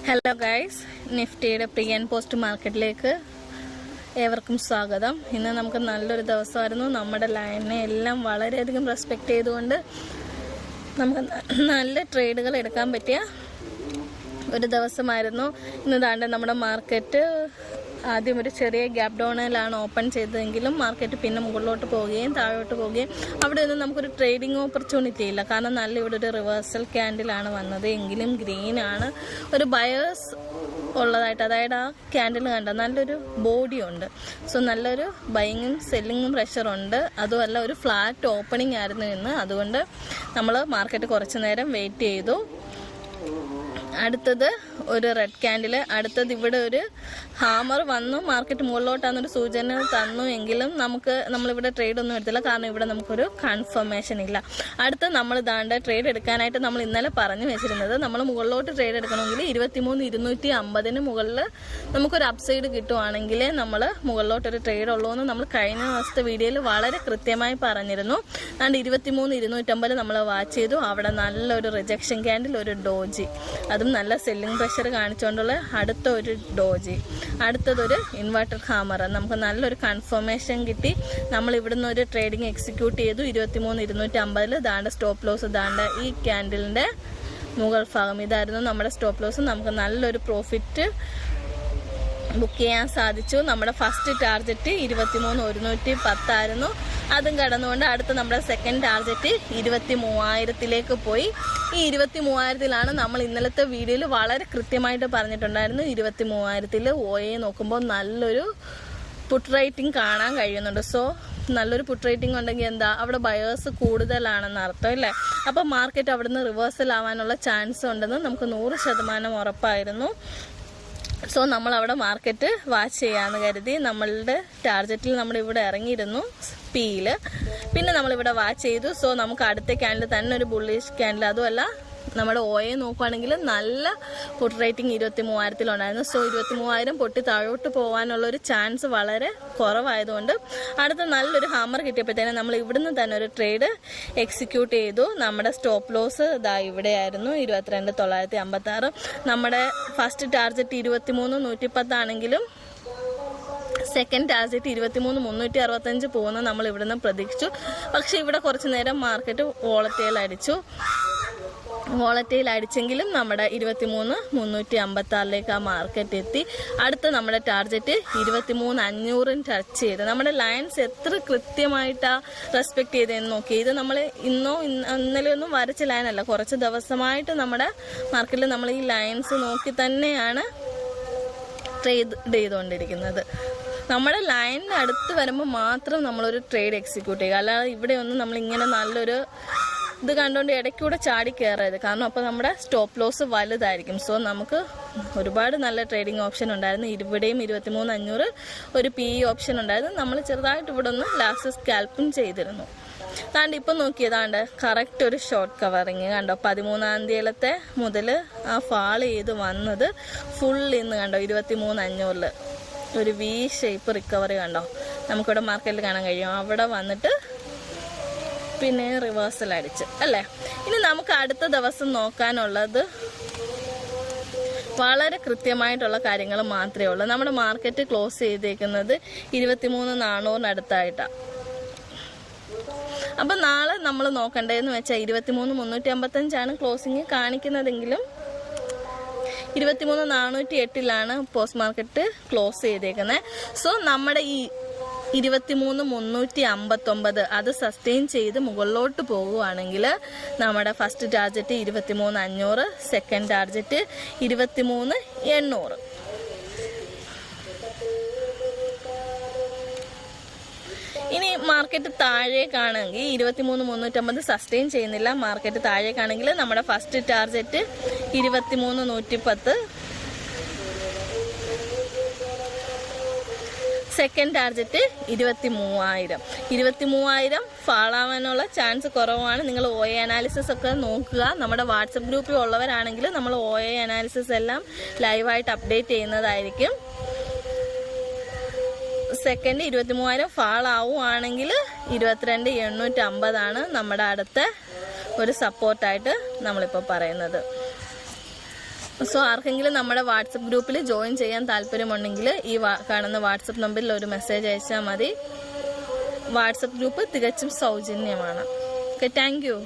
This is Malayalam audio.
ഹലോ ഗൈസ്, നിഫ്റ്റിയുടെ പ്രീ ആൻഡ് പോസ്റ്റ് മാർക്കറ്റിലേക്ക് ഏവർക്കും സ്വാഗതം. ഇന്ന് നമുക്ക് നല്ലൊരു ദിവസമായിരുന്നു. നമ്മുടെ ലൈനെ എല്ലാം വളരെയധികം റെസ്പെക്റ്റ് ചെയ്തുകൊണ്ട് നമുക്ക് നല്ല ട്രേഡുകൾ എടുക്കാൻ പറ്റിയ ഒരു ദിവസമായിരുന്നു. ഇന്ന് താണ്ടെ നമ്മുടെ മാർക്കറ്റ് ആദ്യം ഒരു ചെറിയ ഗ്യാപ് ഡൗണിലാണ് ഓപ്പൺ ചെയ്തതെങ്കിലും മാർക്കറ്റ് പിന്നെ മുകളിലോട്ട് പോവുകയും താഴോട്ട് പോവുകയും അവിടെ ഒന്നും നമുക്കൊരു ട്രേഡിംഗ് ഓപ്പർച്യൂണിറ്റി ഇല്ല. കാരണം നല്ല ഇവിടെ ഒരു റിവേഴ്സൽ ക്യാൻഡിലാണ് വന്നത്. എങ്കിലും ഗ്രീനാണ് ഒരു ബയേഴ്സ് ഉള്ളതായിട്ട്, അതായത് ആ ക്യാൻഡിൽ കണ്ട നല്ലൊരു ബോഡി ഉണ്ട്. സോ നല്ലൊരു ബൈങ്ങും സെല്ലിങ്ങും പ്രഷറുണ്ട്. അതുമല്ല ഒരു ഫ്ലാറ്റ് ഓപ്പണിംഗ് ആയിരുന്നു ഇന്ന്. അതുകൊണ്ട് നമ്മൾ മാർക്കറ്റ് കുറച്ച് നേരം വെയിറ്റ് ചെയ്തു. അടുത്തത് ഒരു റെഡ് ക്യാൻഡിൽ, അടുത്തത് ഇവിടെ ഒരു ഹാമർ വന്നു. മാർക്കറ്റ് മുകളിലോട്ടാണെന്നൊരു സൂചന തന്നു. എങ്കിലും നമ്മളിവിടെ ട്രേഡ് ഒന്നും എടുത്തില്ല, കാരണം ഇവിടെ നമുക്കൊരു കൺഫർമേഷൻ ഇല്ല. അടുത്ത നമ്മൾ ഇതാണ്ട് ട്രേഡ് എടുക്കാനായിട്ട് നമ്മൾ ഇന്നലെ പറഞ്ഞു വെച്ചിരുന്നത്, നമ്മൾ മുകളിലോട്ട് ട്രേഡ് എടുക്കണമെങ്കിൽ 23,250 മുകളിൽ നമുക്കൊരു അപ്സൈഡ് കിട്ടുവാണെങ്കിൽ നമ്മൾ മുകളിലോട്ടൊരു ട്രേഡ് ഉള്ളൂ എന്ന് നമ്മൾ കഴിഞ്ഞ ദിവസത്തെ വീഡിയോയിൽ വളരെ കൃത്യമായി പറഞ്ഞിരുന്നു. അതുകൊണ്ട് 23,250 നമ്മൾ വാച്ച് ചെയ്തു. അവിടെ നല്ലൊരു റിജക്ഷൻ ക്യാൻഡിൽ, ഒരു ഡോജി, അതും നല്ല സെല്ലിംഗ് പ്രഷർ കാണിച്ചുകൊണ്ടുള്ള അടുത്ത ഒരു ഡോജി, അടുത്തതൊരു ഇൻവെർട്ടർ ഹാമർ. നമുക്ക് നല്ലൊരു കൺഫർമേഷൻ കിട്ടി. നമ്മൾ ഇവിടുന്ന് ഒരു ട്രേഡിംഗ് എക്സിക്യൂട്ട് ചെയ്തു 23,250. ദാണ്ട് സ്റ്റോപ്പ് ലോസ്, ദാണ്ട് ഈ ക്യാൻഡിലിൻ്റെ മുകൾ ഭാഗം ഇതായിരുന്നു നമ്മുടെ സ്റ്റോപ്പ് ലോസ്. നമുക്ക് നല്ലൊരു പ്രോഫിറ്റ് ബുക്ക് ചെയ്യാൻ സാധിച്ചു. നമ്മുടെ ഫസ്റ്റ് ടാർഗറ്റ് 23,110 ആയിരുന്നു. അതും കടന്നുകൊണ്ട് അടുത്ത നമ്മുടെ സെക്കൻഡ് ടാർഗറ്റ് 23,000 പോയി. ഈ 23,000 നമ്മൾ ഇന്നലത്തെ വീഡിയോയിൽ വളരെ കൃത്യമായിട്ട് പറഞ്ഞിട്ടുണ്ടായിരുന്നു. 23,000 OA നോക്കുമ്പോൾ നല്ലൊരു പുട്ട് റേറ്റിംഗ് കാണാൻ കഴിയുന്നുണ്ട്. സോ നല്ലൊരു പുട്ട് റേറ്റിംഗ് ഉണ്ടെങ്കിൽ എന്താ, അവിടെ ബയേഴ്സ് കൂടുതലാണെന്ന് അർത്ഥം അല്ലേ. അപ്പോൾ മാർക്കറ്റ് അവിടുന്ന് റിവേഴ്സൽ ആവാനുള്ള ചാൻസ് ഉണ്ടെന്ന് നമുക്ക് 100% ഉറപ്പായിരുന്നു. സോ നമ്മളവിടെ മാർക്കറ്റ് വാച്ച് ചെയ്യാമെന്ന് കരുതി നമ്മളുടെ ടാർഗറ്റിൽ നമ്മളിവിടെ ഇറങ്ങിയിരുന്നു പിയിൽ. പിന്നെ നമ്മളിവിടെ വാച്ച് ചെയ്തു. സോ നമുക്ക് അടുത്ത ക്യാൻഡിൽ തന്നെ ഒരു ബുള്ളിഷ് ക്യാൻഡിൽ, അതുമല്ല നമ്മുടെ OA നോക്കുകയാണെങ്കിൽ നല്ല പുട്ട് റേറ്റിംഗ് 23,000 ഉണ്ടായിരുന്നു. സോ 23,000 പൊട്ടി താഴോട്ട് പോകാനുള്ളൊരു ചാൻസ് വളരെ കുറവായതുകൊണ്ട് അടുത്ത നല്ലൊരു ഹാമർ കിട്ടിയപ്പോഴത്തേനും നമ്മൾ ഇവിടുന്ന് തന്നെ ഒരു ട്രേഡ് എക്സിക്യൂട്ട് ചെയ്തു. നമ്മുടെ സ്റ്റോപ്പ് ലോസ് ഇതാ ഇവിടെയായിരുന്നു 22,956. നമ്മുടെ ഫസ്റ്റ് ടാർഗറ്റ് 23,110 ആണെങ്കിലും സെക്കൻഡ് ടാർഗറ്റ് 23,365 പോകുന്ന നമ്മൾ ഇവിടുന്ന് പ്രതീക്ഷിച്ചു. പക്ഷെ ഇവിടെ കുറച്ച് നേരം മാർക്കറ്റ് വോളറ്റൈൽ അടിച്ചെങ്കിലും നമ്മുടെ 23,356 ആ മാർക്കറ്റ് എത്തി. അടുത്ത നമ്മുടെ ടാർഗറ്റ് 23,500 ടച്ച് ചെയ്ത്. നമ്മുടെ ലൈൻസ് എത്ര കൃത്യമായിട്ടാണ് റെസ്പെക്ട് ചെയ്തതെന്ന് നോക്കി. ഇത് നമ്മൾ ഇന്നലെ ഒന്നും വരച്ച ലൈനല്ല, കുറച്ച് ദിവസമായിട്ട് നമ്മുടെ മാർക്കറ്റിൽ നമ്മൾ ഈ ലൈൻസ് നോക്കി തന്നെയാണ് ട്രേഡ് ചെയ്തുകൊണ്ടിരിക്കുന്നത്. നമ്മുടെ ലൈനിന് അടുത്ത് വരുമ്പോൾ മാത്രം നമ്മളൊരു ട്രേഡ് എക്സിക്യൂട്ട് ചെയ്യുക. അല്ലാതെ ഇവിടെയൊന്നും നമ്മളിങ്ങനെ നല്ലൊരു ഇത് കണ്ടുകൊണ്ട് ഇടയ്ക്കൂടെ ചാടി കയറരുത്. കാരണം അപ്പോൾ നമ്മുടെ സ്റ്റോപ്പ് ലോസ് വലുതായിരിക്കും. സോ നമുക്ക് ഒരുപാട് നല്ല ട്രേഡിംഗ് ഓപ്ഷൻ ഉണ്ടായിരുന്നു. ഇവിടെയും 23,500 ഒരു PE ഓപ്ഷൻ ഉണ്ടായിരുന്നു. നമ്മൾ ചെറുതായിട്ട് ഇവിടെ ഒന്ന് ലാസ്റ്റ് സ്കാൽപ്പും ചെയ്തിരുന്നു. താണ്ട് ഇപ്പം നോക്കിയതാണ്ട് കറക്റ്റ് ഒരു ഷോർട്ട് കവറിങ് കണ്ടോ. 13-ാം തീയതി മുതൽ ആ ഫാൾ ചെയ്ത് വന്നത് ഫുൾ ഇന്ന് കണ്ടോ 23,500 ഒരു V ഷേപ്പ് റിക്കവറി കണ്ടോ നമുക്കിവിടെ മാർക്കറ്റിൽ കാണാൻ കഴിയും. അവിടെ വന്നിട്ട് പിന്നെ റിവേഴ്സൽ അടിച്ച് അല്ലേ. ഇനി നമുക്ക് അടുത്ത ദിവസം നോക്കാനുള്ളത് വളരെ കൃത്യമായിട്ടുള്ള കാര്യങ്ങൾ മാത്രമേ ഉള്ളൂ. നമ്മുടെ മാർക്കറ്റ് ക്ലോസ് ചെയ്തേക്കുന്നത് 23,400 അടുത്തായിട്ടാണ്. അപ്പം നാളെ നമ്മൾ നോക്കേണ്ടതെന്ന് വെച്ചാൽ 23,355 ക്ലോസിങ് കാണിക്കുന്നതെങ്കിലും 23,408 പോസ്റ്റ് മാർക്കറ്റ് ക്ലോസ് ചെയ്തേക്കുന്നത്. സോ നമ്മുടെ ഈ 23,359 അത് സസ്റ്റെയിൻ ചെയ്ത് മുകളിലോട്ട് പോകുവാണെങ്കിൽ നമ്മുടെ ഫസ്റ്റ് ടാർഗറ്റ് 23,500, സെക്കൻഡ് ടാർഗറ്റ് 23,800. ഇനി മാർക്കറ്റ് താഴേക്കാണെങ്കിൽ 23,350 സസ്റ്റെയിൻ ചെയ്യുന്നില്ല, മാർക്കറ്റ് താഴേക്കാണെങ്കിൽ നമ്മുടെ ഫസ്റ്റ് ടാർഗറ്റ് 23,110, സെക്കൻഡ് ടാർഗറ്റ് 23,000 ഫാളാവാനുള്ള ചാൻസ് കുറവാണ്. നിങ്ങൾ OA അനാലിസിസ് ഒക്കെ നോക്കുക. നമ്മുടെ വാട്സപ്പ് ഗ്രൂപ്പിൽ ഉള്ളവരാണെങ്കിൽ നമ്മൾ OA അനാലിസിസ് എല്ലാം ലൈവായിട്ട് അപ്ഡേറ്റ് ചെയ്യുന്നതായിരിക്കും. സെക്കൻഡ് 23,000 ഫാൾ ആവുകയാണെങ്കിൽ 22,850 നമ്മുടെ അടുത്ത ഒരു സപ്പോർട്ടായിട്ട് നമ്മളിപ്പോൾ പറയുന്നത്. സോ ആർക്കെങ്കിലും നമ്മുടെ വാട്സപ്പ് ഗ്രൂപ്പിൽ ജോയിൻ ചെയ്യാൻ താല്പര്യമുണ്ടെങ്കിൽ ഈ കാണുന്ന വാട്സപ്പ് നമ്പറിൽ ഒരു മെസ്സേജ് അയച്ചാൽ മതി. വാട്സപ്പ് ഗ്രൂപ്പ് തികച്ചും സൗജന്യമാണ്. Okay, thank you.